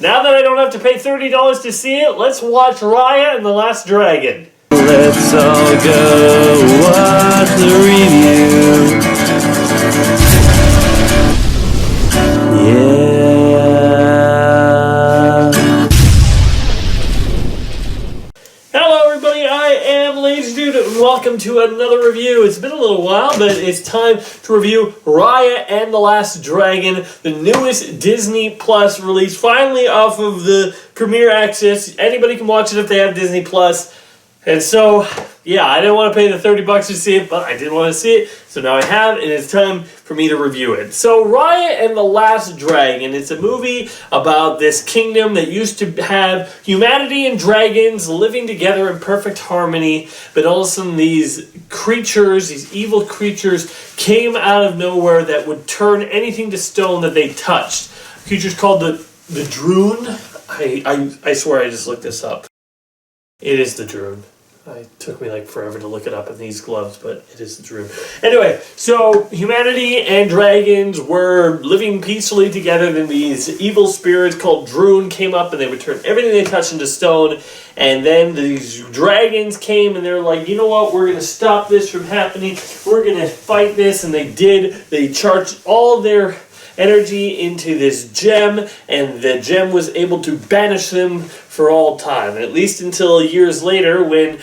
Now that I don't have to pay $30 to see it, let's watch Raya and the Last Dragon. Let's all go watch the review. Yeah. Hello everybody, I am Lazy Dude and welcome to another review. It's been a little while, but it's time to review Raya and the Last Dragon, the newest Disney Plus release, finally off of the Premier Access. Anybody can watch it if they have Disney Plus. And so, yeah, I didn't want to pay the $30 to see it, but I did want to see it, so now I have, and it's time for me to review it. So, Raya and the Last Dragon, it's a movie about this kingdom that used to have humanity and dragons living together in perfect harmony, but all of a sudden these creatures, these evil creatures, came out of nowhere that would turn anything to stone that they touched. Creatures called the Droon. I swear I just looked this up. It is the Droon. It took me like forever to look it up in these gloves, but it is the Droon. Anyway, so humanity and dragons were living peacefully together, then these evil spirits called Droon came up and they would turn everything they touched into stone, and then these dragons came and they're like, you know what, we're going to stop this from happening, we're going to fight this, and they did. They charged all their energy into this gem, and the gem was able to banish them for all time, at least until years later when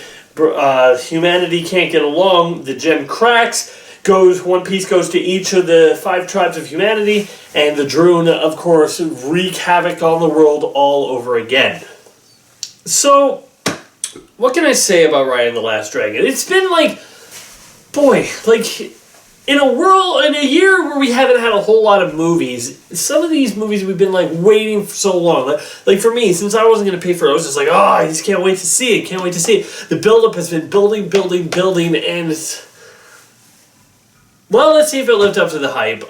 humanity can't get along. The gem cracks, one piece goes to each of the 5 tribes of humanity, and the Droon, of course, wreak havoc on the world all over again. So, what can I say about Raya and the Last Dragon? It's been in a year where we haven't had a whole lot of movies, some of these movies we've been waiting for so long. Like for me, since I wasn't going to pay for it, I was just like, I just can't wait to see it, The build-up has been building, and let's see if it lived up to the hype.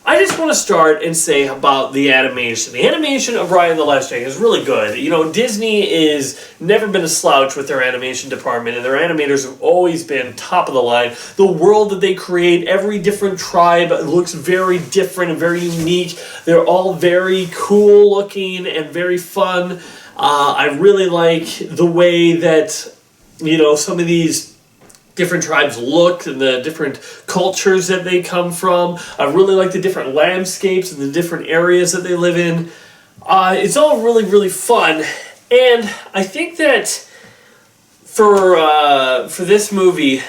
I just want to start and say about the animation. The animation of Raya and the Last Dragon is really good. You know, Disney is never been a slouch with their animation department, and their animators have always been top of the line. The world that they create, every different tribe looks very different and very unique. They're all very cool looking and very fun. I really like the way that, some of these different tribes look and the different cultures that they come from. I really like the different landscapes and the different areas that they live in. It's all really, really fun. And I think that for this movie,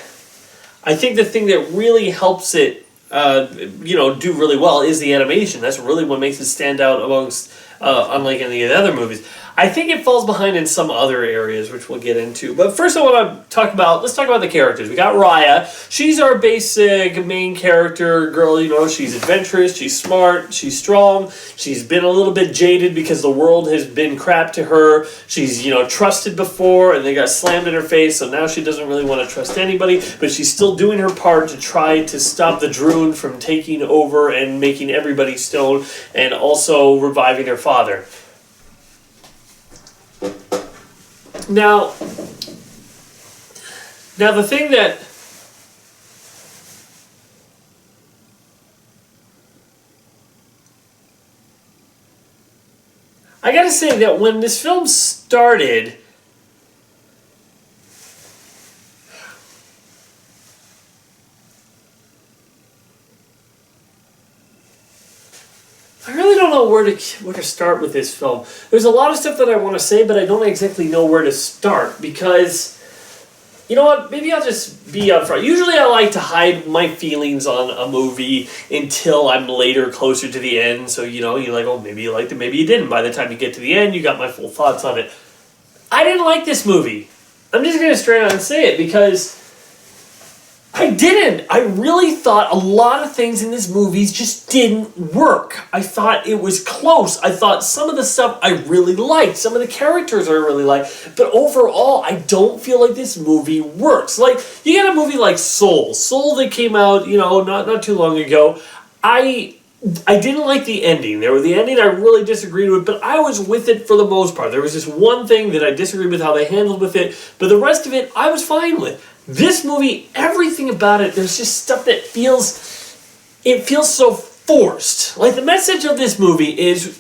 I think the thing that really helps it do really well is the animation. That's really what makes it stand out amongst unlike any of the other movies. I think it falls behind in some other areas, which we'll get into. But first I want to let's talk about the characters. We got Raya. She's our basic main character girl. She's adventurous, she's smart, she's strong. She's been a little bit jaded because the world has been crap to her. She's, trusted before and they got slammed in her face, so now she doesn't really want to trust anybody, but she's still doing her part to try to stop the Droon from taking over and making everybody stone, and also reviving her father. Now the thing that I gotta say that when this film started, I really don't know where to start with this film. There's a lot of stuff that I want to say, but I don't exactly know where to start because, you know what, maybe I'll just be upfront. Usually I like to hide my feelings on a movie until I'm later closer to the end, so you're like, maybe you liked it, maybe you didn't. By the time you get to the end, you got my full thoughts on it. I didn't like this movie. I'm just going to straight out and say it because I didn't. I really thought a lot of things in this movie just didn't work. I thought it was close. I thought some of the stuff I really liked. Some of the characters I really liked. But overall, I don't feel like this movie works. You got a movie like Soul. Soul that came out, not too long ago. I didn't like the ending. The ending I really disagreed with, but I was with it for the most part. There was just one thing that I disagreed with how they handled with it, but the rest of it I was fine with. This movie, everything about it, there's just stuff that feels so forced. The message of this movie is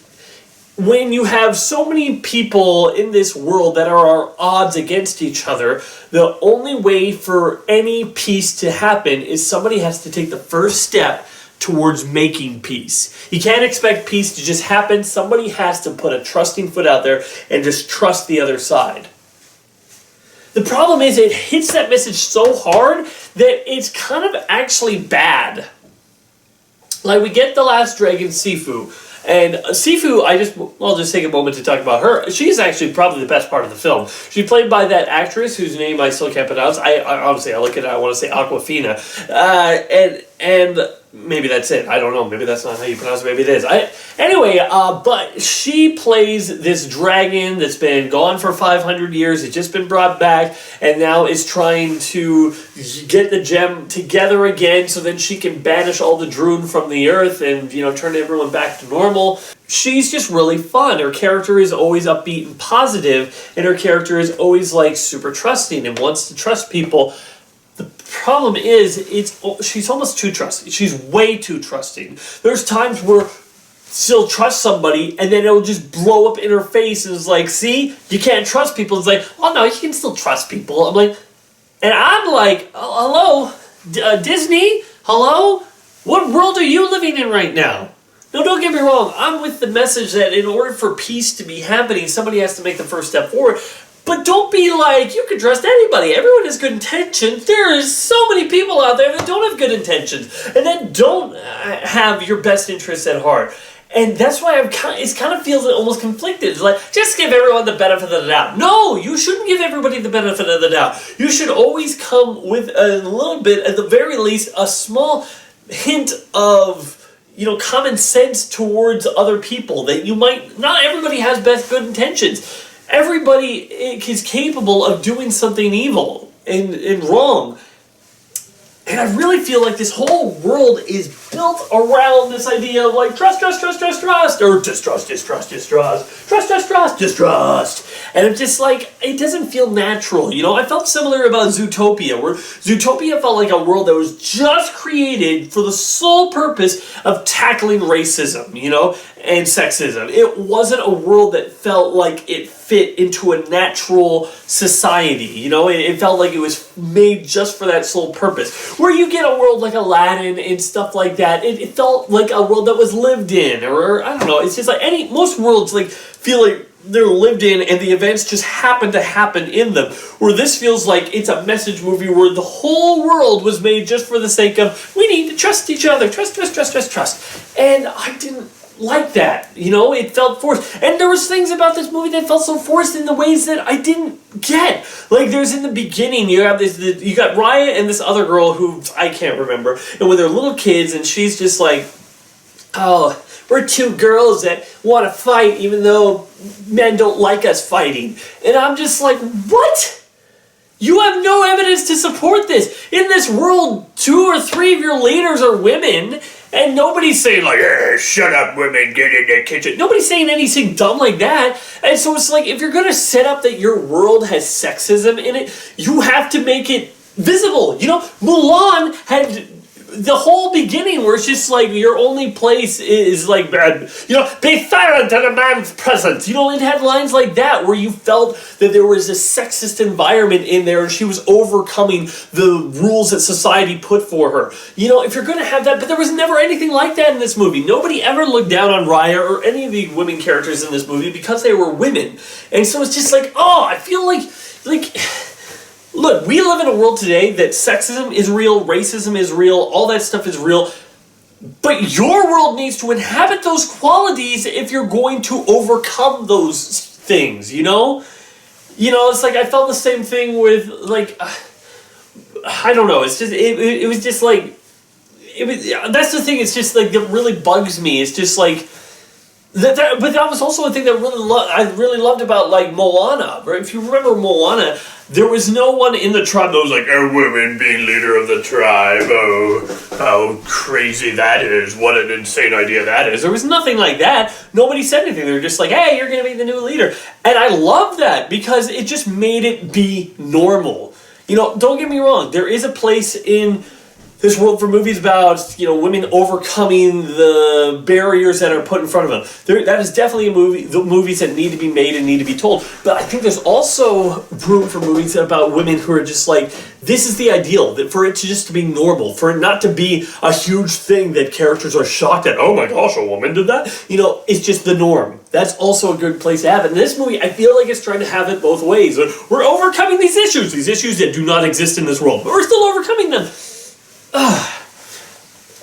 when you have so many people in this world that are odds against each other, the only way for any peace to happen is somebody has to take the first step towards making peace. You can't expect peace to just happen. Somebody has to put a trusting foot out there and just trust the other side. The problem is it hits that message so hard that it's kind of actually bad. Like, we get the last dragon, Sifu. And Sifu, I'll just take a moment to talk about her. She's actually probably the best part of the film. She's played by that actress whose name I still can't pronounce. I honestly, I look at it, I want to say Aquafina. And maybe that's it. I don't know. Maybe that's not how you pronounce it. Maybe it is. But she plays this dragon that's been gone for 500 years. It's just been brought back, and now is trying to get the gem together again so then she can banish all the Droon from the earth and, turn everyone back to normal. She's just really fun. Her character is always upbeat and positive, and her character is always, super trusting and wants to trust people. The problem is, she's almost too trusting. She's way too trusting. There's times where she'll trust somebody, and then it'll just blow up in her face, and it's like, see? You can't trust people. It's like, oh no, you can still trust people. I'm like, hello? Disney? Hello? What world are you living in right now? No, don't get me wrong. I'm with the message that in order for peace to be happening, somebody has to make the first step forward. But don't be like, you can trust anybody. Everyone has good intentions. There is so many people out there that don't have good intentions and that don't have your best interests at heart. And that's why it kind of feels almost conflicted. It's like, just give everyone the benefit of the doubt. No, you shouldn't give everybody the benefit of the doubt. You should always come with a little bit, at the very least, a small hint of common sense towards other people that not everybody has good intentions. Everybody is capable of doing something evil and wrong. And I really feel like this whole world is built around this idea of trust, or distrust. And I'm just it doesn't feel natural. I felt similar about Zootopia, where Zootopia felt like a world that was just created for the sole purpose of tackling racism, and sexism. It wasn't a world that felt like it fit into a natural society, It felt like it was made just for that sole purpose. Where you get a world like Aladdin and stuff like that, it felt like a world that was lived in, or I don't know, it's just most worlds feel like they're lived in and the events just happen to happen in them. Where this feels like it's a message movie where the whole world was made just for the sake of, we need to trust each other, trust. And I didn't like that, it felt forced. And there was things about this movie that felt so forced in the ways that I didn't get. There's in the beginning, you got Raya and this other girl who I can't remember, and with their little kids, and she's just oh, we're two girls that want to fight even though men don't like us fighting. And I'm just what? You have no evidence to support this. In this world, 2 or 3 of your leaders are women, and nobody's saying shut up, women, get in the kitchen. Nobody's saying anything dumb like that. And so it's if you're going to set up that your world has sexism in it, you have to make it visible. Mulan had the whole beginning where it's just your only place is be silent in a man's presence. It had lines like that where you felt that there was a sexist environment in there and she was overcoming the rules that society put for her. If you're going to have that, but there was never anything like that in this movie. Nobody ever looked down on Raya or any of the women characters in this movie because they were women. And so it's just I feel look, we live in a world today that sexism is real, racism is real, all that stuff is real. But your world needs to inhabit those qualities if you're going to overcome those things, It's I felt the same thing with, I don't know, it's just, it was just that's the thing, it's just that really bugs me. It's just but that was also a thing that I really loved about Moana. Right? If you remember Moana, there was no one in the tribe that was a woman being leader of the tribe. Oh, how crazy that is. What an insane idea that is. There was nothing like that. Nobody said anything. They were just hey, you're going to be the new leader. And I love that because it just made it be normal. Don't get me wrong. There is a place in this world for movies about, women overcoming the barriers that are put in front of them. That is definitely the movies that need to be made and need to be told. But I think there's also room for movies about women who are just like, this is the ideal, that for it to just to be normal, for it not to be a huge thing that characters are shocked at. Oh my gosh, a woman did that? It's just the norm. That's also a good place to have it. And this movie, I feel like it's trying to have it both ways. We're overcoming these issues that do not exist in this world, but we're still overcoming them.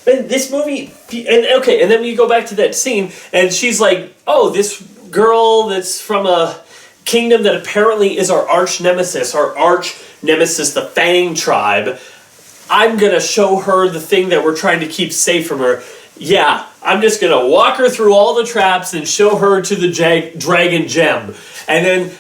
And this movie, and then you go back to that scene, and she's like, oh, this girl that's from a kingdom that apparently is our arch nemesis, the Fang tribe. I'm gonna show her the thing that we're trying to keep safe from her. Yeah, I'm just gonna walk her through all the traps and show her to the dragon gem. And then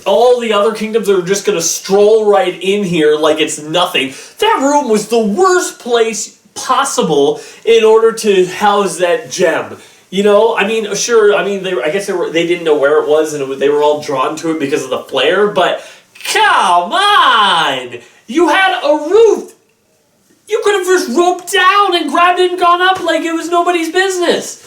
all the other kingdoms are just going to stroll right in here like it's nothing. That room was the worst place possible in order to house that gem. Sure, I guess they didn't know where it was, and they were all drawn to it because of the flare, but come on! You had a roof! You could have just roped down and grabbed it and gone up like it was nobody's business.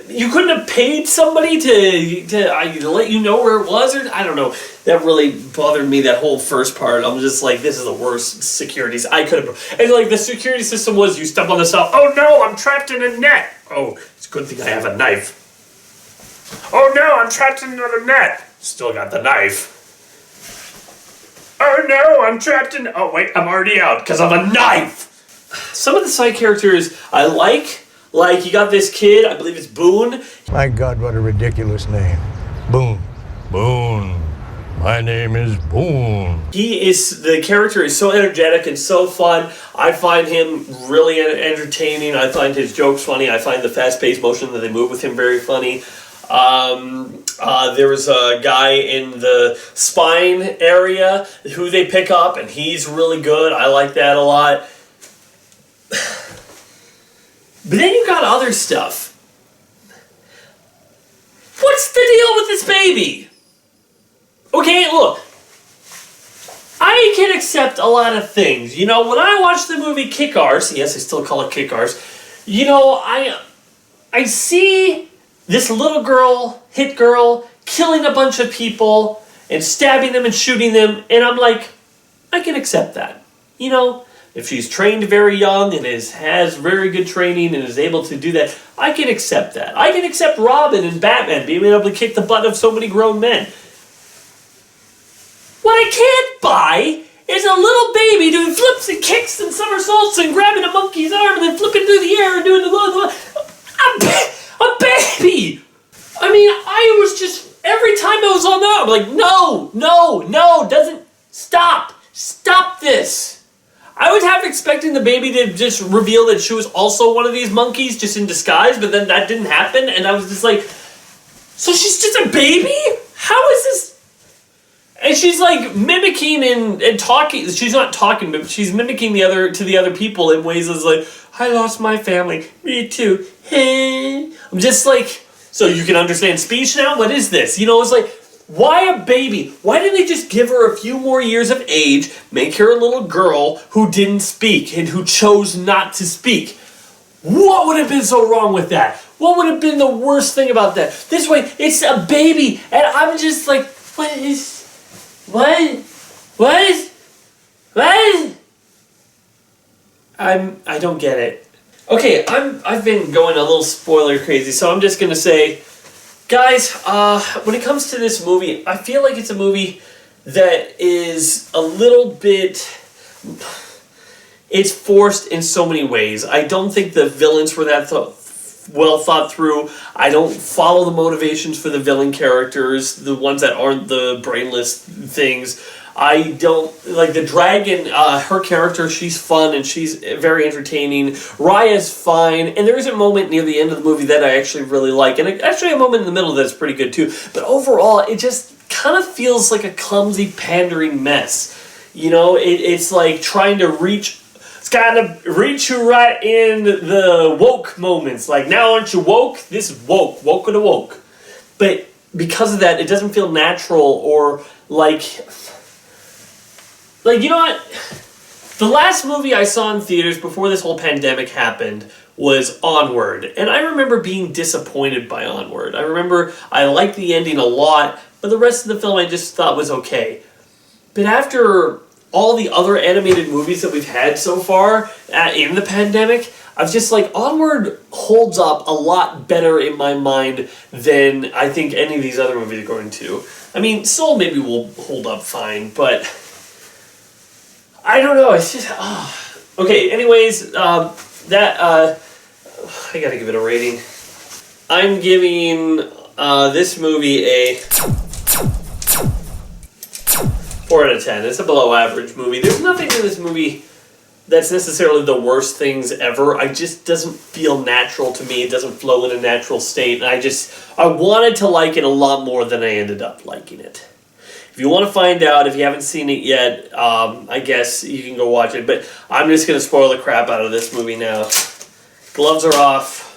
You couldn't have paid somebody to let you know where it was, or I don't know. That really bothered me, that whole first part. I'm just like, this is the worst securities I could have. And like the security system was, you step on the cell. Oh no, I'm trapped in a net. Oh, it's a good thing I have a knife. Oh no, I'm trapped in another net. Still got the knife. Oh no, I'm trapped in. Oh wait, I'm already out because of a knife. Some of the side characters I like. Like, you got this kid, I believe it's Boone. My God, what a ridiculous name. Boone. Boone. My name is Boone. The character is so energetic and so fun. I find him really entertaining. I find his jokes funny. I find the fast-paced motion that they move with him very funny. There was a guy in the spine area who they pick up, and he's really good. I like that a lot. But then you got other stuff. What's the deal with this baby? Okay, look. I can accept a lot of things. When I watch the movie Kick-Arse, yes, I still call it Kick-Arse, I see this little girl, hit girl, killing a bunch of people and stabbing them and shooting them, and I'm like, I can accept that. If she's trained very young and has very good training and is able to do that, I can accept that. I can accept Robin and Batman being able to kick the butt of so many grown men. What I can't buy is a little baby doing flips and kicks and somersaults and grabbing a monkey's arm and then flipping through the air and doing a baby! I was just, every time I was on that, I'm like, no, doesn't, stop this. I was half expecting the baby to just reveal that she was also one of these monkeys, just in disguise, but then that didn't happen, and I was just like, so she's just a baby? How is this? And she's like mimicking and talking. She's not talking, but she's mimicking the other people in ways that's like, I lost my family. Me too. Hey. I'm just like, so you can understand speech now? What is this? It's like, why a baby? Why didn't they just give her a few more years of age, make her a little girl who didn't speak and who chose not to speak? What would have been so wrong with that? What would have been the worst thing about that? This way, it's a baby, and I'm just like, what? I don't get it. Okay, I've been going a little spoiler crazy, so I'm just gonna say, guys, when it comes to this movie, I feel like it's a movie that is a little bit... It's forced in so many ways. I don't think the villains were that well thought through. I don't follow the motivations for the villain characters, the ones that aren't the brainless things. I don't... Like, the dragon, her character, she's fun and she's very entertaining. Raya's fine, and there is a moment near the end of the movie that I actually really like, and actually a moment in the middle that's pretty good too. But overall, it just kind of feels like a clumsy, pandering mess. It's like trying to reach... It's kind of reach you right in the woke moments. Like, now aren't you woke? This is woke. Woke and awoke. But because of that, it doesn't feel natural or like... Like, you know what? The last movie I saw in theaters before this whole pandemic happened was Onward. And I remember being disappointed by Onward. I remember I liked the ending a lot, but the rest of the film I just thought was okay. But after all the other animated movies that we've had so far in the pandemic, I was just like, Onward holds up a lot better in my mind than I think any of these other movies are going to. I mean, Soul maybe will hold up fine, but I don't know. It's just okay. Anyways, I gotta give it a rating. I'm giving this movie a 4 out of 10. It's a below average movie. There's nothing in this movie that's necessarily the worst things ever. It just doesn't feel natural to me. It doesn't flow in a natural state. And I wanted to like it a lot more than I ended up liking it. If you want to find out, if you haven't seen it yet, I guess you can go watch it. But I'm just going to spoil the crap out of this movie now. Gloves are off.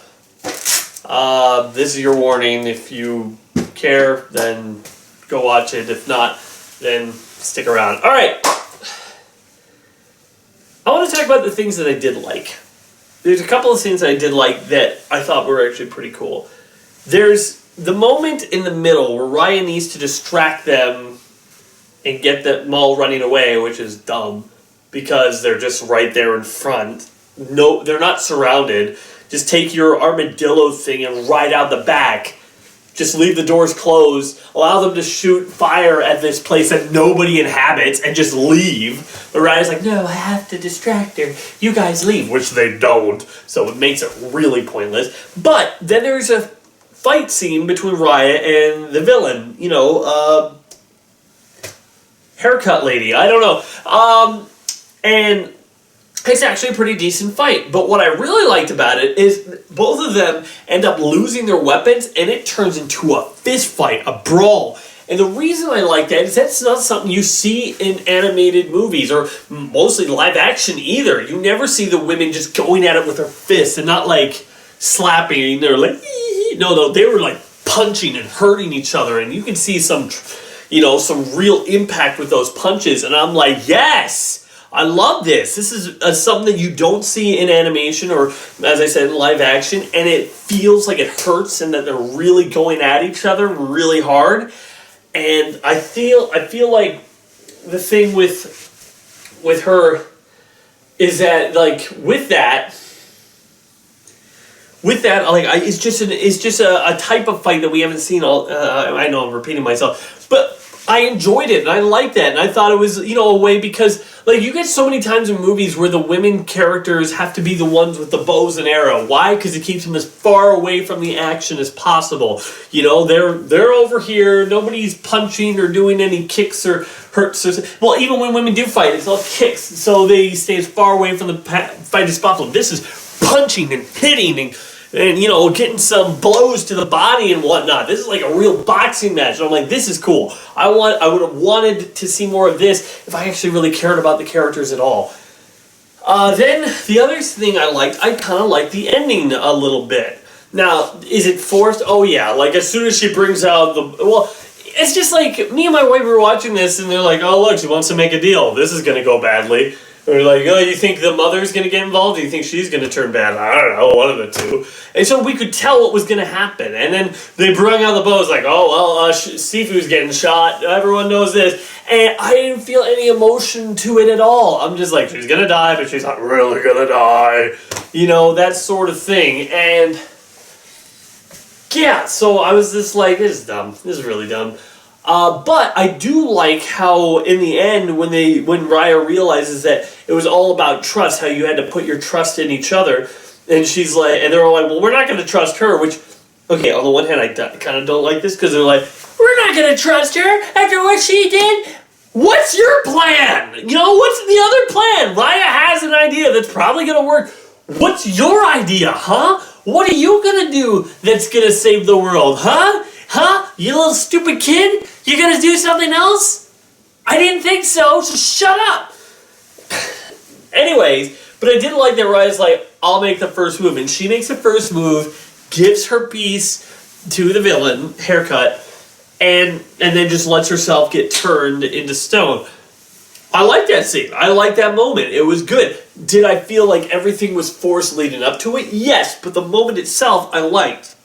This is your warning. If you care, then go watch it. If not, then stick around. All right. I want to talk about the things that I did like. There's a couple of things that I did like that I thought were actually pretty cool. There's the moment in the middle where Raya needs to distract them and get them all running away, which is dumb because they're just right there in front. No, they're not surrounded. Just take your armadillo thing and ride out the back. Just leave the doors closed, allow them to shoot fire at this place that nobody inhabits, and just leave. But Raya's like, no, I have to distract her. You guys leave, which they don't, so it makes it really pointless. But then there's a fight scene between Raya and the villain, haircut lady, I don't know. And it's actually a pretty decent fight, but what I really liked about it is both of them end up losing their weapons, and it turns into a fist fight, a brawl. And the reason I like that is that's not something you see in animated movies, or mostly live action either. You never see the women just going at it with their fists and not like slapping. They're like, no, they were like punching and hurting each other, and you can see some real impact with those punches. And I'm like, yes! I love this. This is something that you don't see in animation or, as I said, in live action, and it feels like it hurts and that they're really going at each other really hard. And I feel like the thing with her is that, like, with that, like, it's just a type of fight that we haven't seen all. I know I'm repeating myself, but I enjoyed it and I liked that, and I thought it was a way, because like you get so many times in movies where the women characters have to be the ones with the bows and arrow. Why? Because it keeps them as far away from the action as possible. They're over here. Nobody's punching or doing any kicks or hurts. Well, even when women do fight, it's all kicks, so they stay as far away from the fight as possible. This is punching and hitting and getting some blows to the body and whatnot. This is like a real boxing match. And I'm like, this is cool. I would have wanted to see more of this if I actually really cared about the characters at all. Then the other thing I kind of liked the ending a little bit. Now, is it forced? Oh yeah, like as soon as she brings out it's just like me and my wife were watching this and they're like, oh look, she wants to make a deal. This is going to go badly. Or like, oh, you think the mother's going to get involved? Do you think she's going to turn bad? I don't know, one of the two. And so we could tell what was going to happen. And then they brought out the bows like, oh, well, Sifu's getting shot. Everyone knows this. And I didn't feel any emotion to it at all. I'm just like, she's going to die, but she's not really going to die. That sort of thing. And yeah, so I was just like, this is dumb. This is really dumb. But I do like how in the end when Raya realizes that it was all about trust, how you had to put your trust in each other, and she's like, and they're all like, well, we're not going to trust her, which, okay, on the one hand, I kind of don't like this, because they're like, we're not going to trust her after what she did. What's your plan? What's the other plan? Raya has an idea that's probably going to work. What's your idea, huh? What are you going to do that's going to save the world, huh? Huh? You little stupid kid? You're gonna do something else? I didn't think so shut up! Anyways, but I did like that Raya's like, I'll make the first move. And she makes the first move, gives her piece to the villain, haircut, and then just lets herself get turned into stone. I like that scene. I like that moment. It was good. Did I feel like everything was forced leading up to it? Yes, but the moment itself I liked.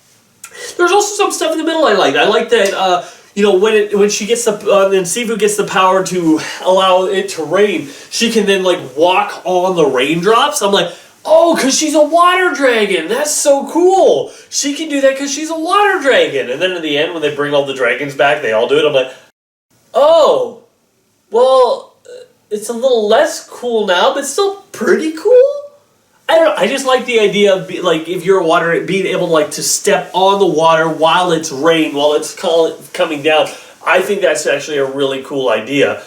There's also some stuff in the middle I liked. I like that, when she gets and Sifu gets the power to allow it to rain, she can then, like, walk on the raindrops. I'm like, oh, because she's a water dragon. That's so cool. She can do that because she's a water dragon. And then in the end, when they bring all the dragons back, they all do it. I'm like, oh, well, it's a little less cool now, but still pretty cool. I don't know. I just like the idea of if you're a water, being able to step on the water while it's rain, while it's coming down. I think that's actually a really cool idea.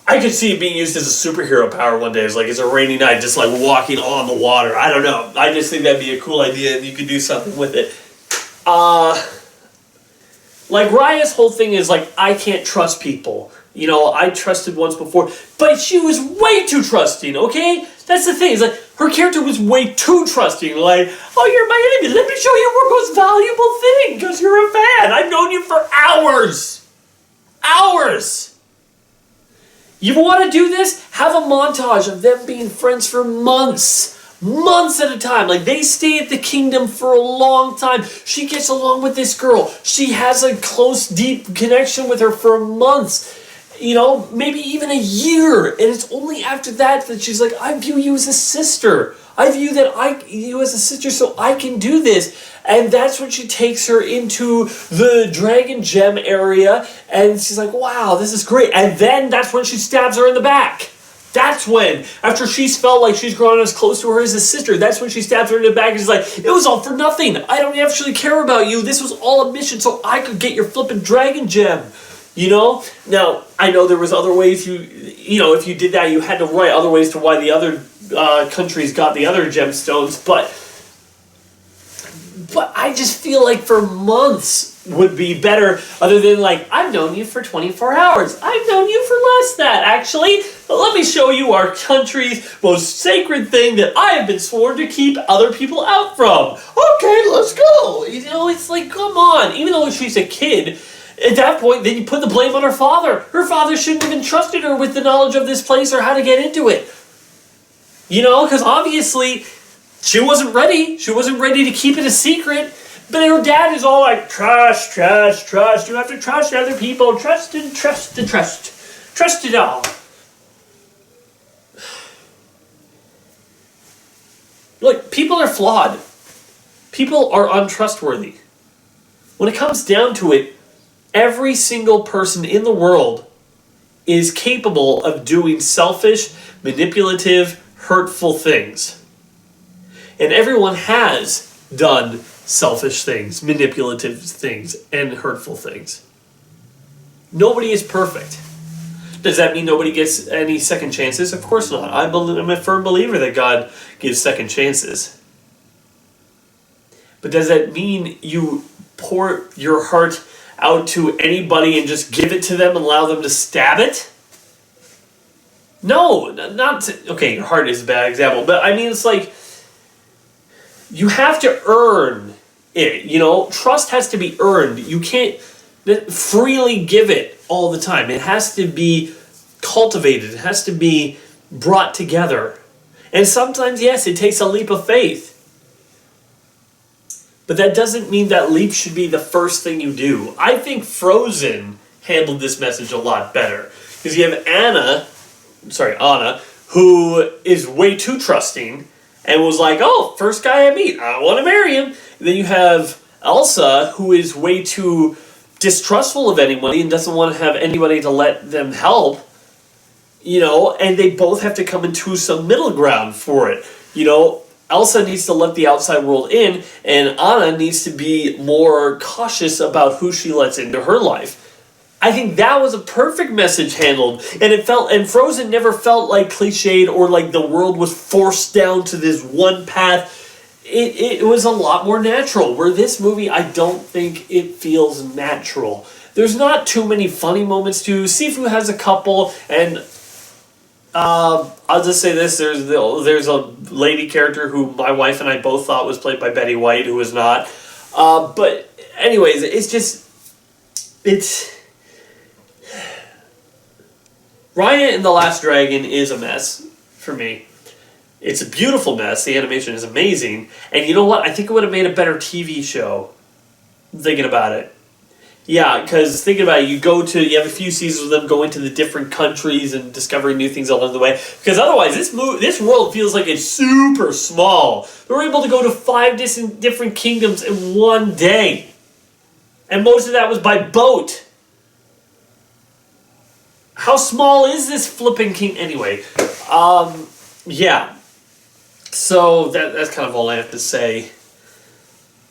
I could see it being used as a superhero power one day. It's a rainy night, just walking on the water. I don't know. I just think that'd be a cool idea, and you could do something with it. Raya's whole thing is I can't trust people. I trusted once before, but she was way too trusting, okay? That's the thing, her character was way too trusting, oh, you're my enemy, let me show you your most valuable thing, because you're a fan. I've known you for hours. Hours. You want to do this? Have a montage of them being friends for months. Months at a time. They stay at the kingdom for a long time. She gets along with this girl. She has a close, deep connection with her for months. Maybe even a year. And it's only after that she's like, I view you as a sister. I view you as a sister so I can do this. And that's when she takes her into the Dragon Gem area. And she's like, wow, this is great. And then that's when she stabs her in the back. That's when, after she's felt like she's grown as close to her as a sister, that's when she stabs her in the back and she's like, it was all for nothing. I don't actually care about you. This was all a mission so I could get your flippin' Dragon Gem. Now, I know there was other ways if you did that, you had to write other ways to why the other countries got the other gemstones, but I just feel like for months would be better, other than I've known you for 24 hours. I've known you for less than that, actually. But let me show you our country's most sacred thing that I have been sworn to keep other people out from. Okay, let's go. It's come on. Even though she's a kid, at that point, then you put the blame on her father. Her father shouldn't have entrusted her with the knowledge of this place or how to get into it. Because obviously she wasn't ready. She wasn't ready to keep it a secret. But her dad is all trust, trust, trust. You have to trust other people. Trust and trust and trust. Trust it all. Look, people are flawed. People are untrustworthy. When it comes down to it, every single person in the world is capable of doing selfish, manipulative, hurtful things. And everyone has done selfish things, manipulative things, and hurtful things. Nobody is perfect. Does that mean nobody gets any second chances? Of course not. I'm a firm believer that God gives second chances. But does that mean you pour your heart out to anybody and just give it to them and allow them to stab it? No, okay, your heart is a bad example, but I mean, it's you have to earn it, trust has to be earned. You can't freely give it all the time. It has to be cultivated. It has to be brought together. And sometimes, yes, it takes a leap of faith. But that doesn't mean that leap should be the first thing you do. I think Frozen handled this message a lot better. Because you have Anna, who is way too trusting and was like, oh, first guy I meet, I want to marry him. And then you have Elsa, who is way too distrustful of anybody and doesn't want to have anybody to let them help. And they both have to come into some middle ground for it. Elsa needs to let the outside world in, and Anna needs to be more cautious about who she lets into her life. I think that was a perfect message handled, and Frozen never felt cliched or the world was forced down to this one path. It was a lot more natural, where this movie, I don't think it feels natural. There's not too many funny moments too. Sifu has a couple, and I'll just say this, there's a lady character who my wife and I both thought was played by Betty White, who was not. But anyways, Raya and the Last Dragon is a mess for me. It's a beautiful mess. The animation is amazing. And you know what? I think it would have made a better TV show. Thinking about it. Yeah, because thinking about it, you have a few seasons of them going to the different countries and discovering new things along the way. Because otherwise, this world feels like it's super small. They were able to go to 5 different kingdoms in one day. And most of that was by boat. How small is this flipping king? Anyway, yeah. So that's kind of all I have to say.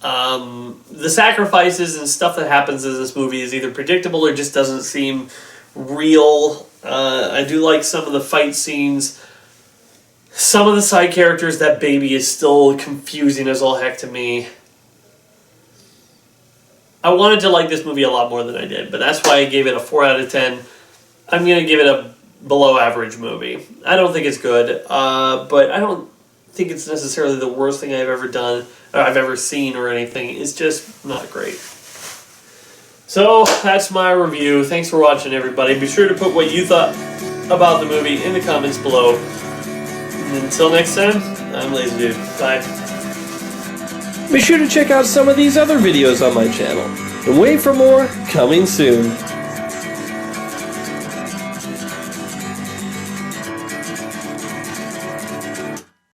The sacrifices and stuff that happens in this movie is either predictable or just doesn't seem real. I do like some of the fight scenes. Some of the side characters, that baby is still confusing as all heck to me. I wanted to like this movie a lot more than I did, but that's why I gave it a 4 out of 10. I'm going to give it a below average movie. I don't think it's good, but I don't think it's necessarily the worst thing I've ever done, or I've ever seen or anything. It's just not great. So, that's my review. Thanks for watching, everybody. Be sure to put what you thought about the movie in the comments below. And until next time, I'm Lazy Dude. Bye. Be sure to check out some of these other videos on my channel. And wait for more coming soon.